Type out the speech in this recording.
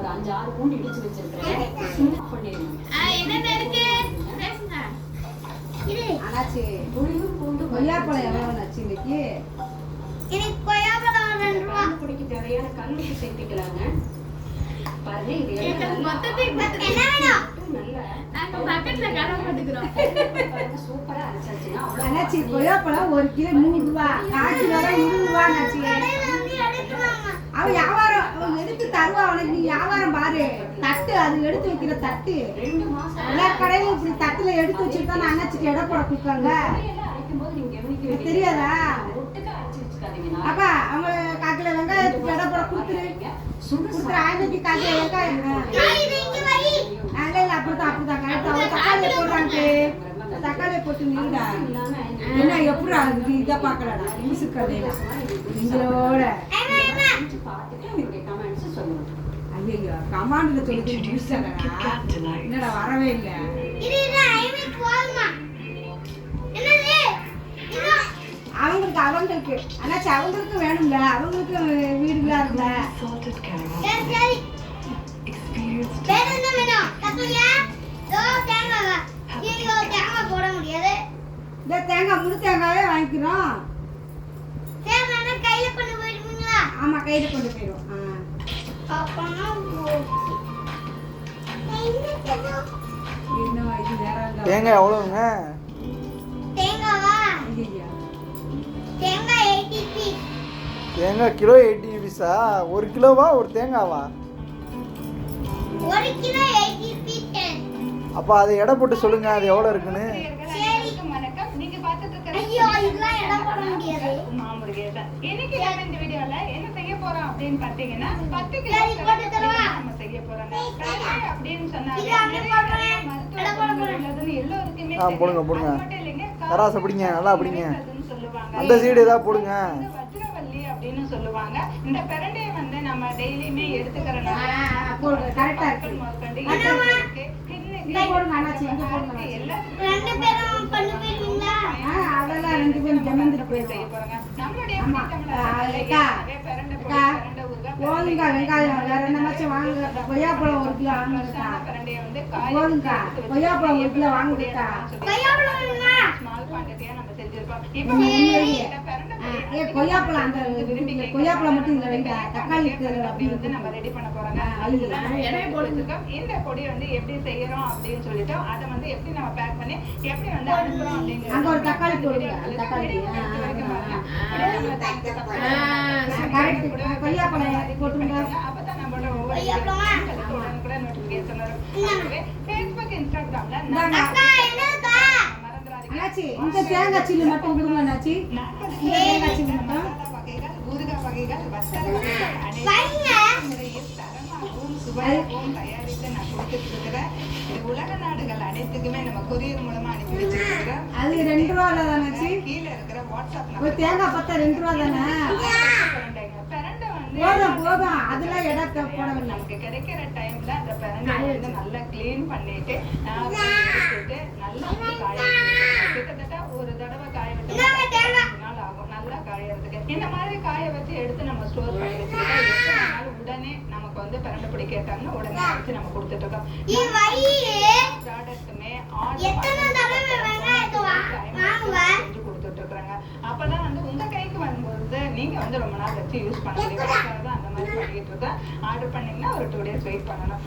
5 6 பூண்டு இடிச்சு வச்சிருக்கேன். என்னென்ன இருக்கு பேசுங்க. அண்ணாச்சி பூண்டு கொய்யாப்பழம் எவ்வளவு நச்சு இன்னைக்கு? எனக்கு கொய்யாப்பழம் 2 ரூபாய். குடிக்க தேவையான கல் சேர்த்துக்கலாங்க. பாருங்க இது எனக்கு மொத்தத்துக்கு என்ன வேணும்? நாங்க பக்கத்துல கடை போட்டுக்கிறோம். சூப்பரா அரைச்சாச்சுன்னா அவ்வளவு. அண்ணாச்சி கொய்யாப்பழம் 1 கிலோ 100 ரூபாய், காய்ச்சி வர 20 ரூபாய் அண்ணாச்சி. அவன் வியாபாரம் அவன் எடுத்து தருவா, அவனுக்கு நீ வியாபாரம் பாரு. தட்டு அது எடுத்து வைக்கிற தட்டு 2 மாசம் எல்லா கடையிலும் இப்படி தட்டுல எடுத்து வச்சுட்டு அண்ணாச்சிக்கு எடை போட கொடுக்காங்க. அரைக்கும்போது நீங்க கவனிக்க வேண்டியது தெரியாதா? ஒட்டுக்க அரைச்சு வச்சுக்காதீங்க. அப்பா அவங்க காக்கில வெங்காயத்துக்கு எடை போட கொடுத்துரு. கொடுத்துரு ஆயிரத்தி காக்கில வெங்காயம். இல்ல அப்படிதான் கரெக்டா. அவங்க தக்காளியை போடுறாங்க. தக்காளியை போட்டு நின்றுடா. என்ன எப்படி ஆகுது இதை பார்க்கலடா மிசுக்கடையில நீங்களோட. ஐயோ கமாண்டில் சொல்லி என்னடா வரவே இல்லை. அவங்களுக்கு அண்ணாச்சி அவங்களுக்கு வேணும்ல, அவங்களுக்கு வீடுகளா இருக்குல்ல. தேங்காய் முழு தேங்காயே வாங்கிக்கிறோம். ஆமா கையில கொண்டு போயிடும். தேங்காய் எவ்வளோங்க? தேங்காய் கிலோ 80 rupees-ஆ? 1 கிலோவா ஒரு தேங்காவா? 1 கிலோ 80 rupees. அப்போ அதை எடை போட்டு சொல்லுங்க அது எவ்வளோ இருக்குன்னு. நீங்க பார்த்துட்டு இருக்கிறது ஐயோ இதெல்லாம் எடை போட முடியாது. மாமுருகேசன் இன்னைக்கு நம்ம இந்த வீடியோல என்ன செய்ய போறோம் அப்படின்னு பார்த்தீங்கன்னா 10 கிலோ நம்ம செய்ய போறோம். அப்படின்னு சொன்னாங்க எல்லாருக்குமே போடுங்க. மட்டும் இல்லைங்க, தராசை பிடிங்க, நல்லா பிடிங்க. சொல்லுவாங்க. அந்த சைடு ஏதாவது போடுங்க. வஜ்ரவல்லி அப்படின்னு சொல்லுவாங்க. இந்த பிரண்டையை வந்து நம்ம டெய்லியுமே எடுத்துக்கிறனால கரெக்டா இருக்கு. அதெல்லாம் 2 பேரும் ஜமந்துட்டு போயிடுவோம். போதுங்கா வெங்காயம் வேற என்ன மச்சம் வாங்க. கொய்யாப்பழம் 1 கிலோ வாங்குங்கக்கா. போதுங்கா கொய்யாப்பழம் 1 கிலோ வாங்குங்கக்கா. கொய்யாப்பழம் அந்த கொய்யாப்பழம் மட்டும் இதுல வைங்க. தக்காளி வந்து நம்ம ரெடி பண்ண போறோங்க. இந்த பொடி வந்து எப்படி செய்யறோம் அப்படின்னு சொல்லிட்டு அதை வந்து எப்படி நம்ம பேக் பண்ணி எப்படி வந்து அனுப்புறோம் அப்படிங்கிறது. அங்க ஒரு தக்காளி போடுங்க. தக்காளி கொய்யாப்பழம் போட்டுங்க. அப்பதான் நம்மளோட ஒவ்வொரு கூட நோட்டிபிகேஷன் வரும். Facebook Instagramல அண்ணாச்சி இந்த தேங்காய் சில்லு மட்டும் கொடுங்க அண்ணாச்சி. இந்த தேங்காய் சில்லு மட்டும். வகைகள் ஊறுகாய் வகைகள் வத்தல் வகைகள் அனைத்தும் முறையில் தரமாகவும் சுவையாகவும் தயாரித்து நான் கொடுத்துட்டு இருக்கிறேன். இது உலக நாடுகள் அனைத்துக்குமே நம்ம கொரியர் மூலமா அனுப்பி வச்சிருக்கிறோம். அது 2 ரூபா தானே? கீழே இருக்கிற வாட்ஸ்அப் ஒரு தேங்காய் பத்தா 2 ரூபா தானே? பிரண்டை வந்து போதும் அதெல்லாம் இடத்த போடவில்லை. நமக்கு கிடைக்கிற டைம்ல அந்த பிரண்டை வந்து நல்லா கிளீன் பண்ணிட்டு எடுத்துட்டு நல்லா காய கிட்டத்தட்ட ஒரு தடவை காய வச்சு நாள் ஆகும் நல்லா காயறதுக்கு. இந்த மாதிரி காய வச்சு எடுத்து நம்ம ஸ்டோர் பண்ணி வச்சுக்கிட்டா எத்தனை நாள் உடனே நமக்கு வந்து பிரண்டை பிடி கேட்டாங்கன்னா உடனே வச்சு நம்ம கொடுத்துட்டு இருக்கோம். ப்ராடக்ட்டுமே செஞ்சு கொடுத்துட்டு இருக்கிறாங்க. அப்பதான் வந்து உங்க கைக்கு வரும்போது நீங்க வந்து ரொம்ப நாள் வச்சு யூஸ் பண்ண முடியும். அந்த மாதிரி பண்ணிட்டு இருக்கோம். ஆர்டர் பண்ணீங்கன்னா ஒரு 2 days வெயிட் பண்ணணும்.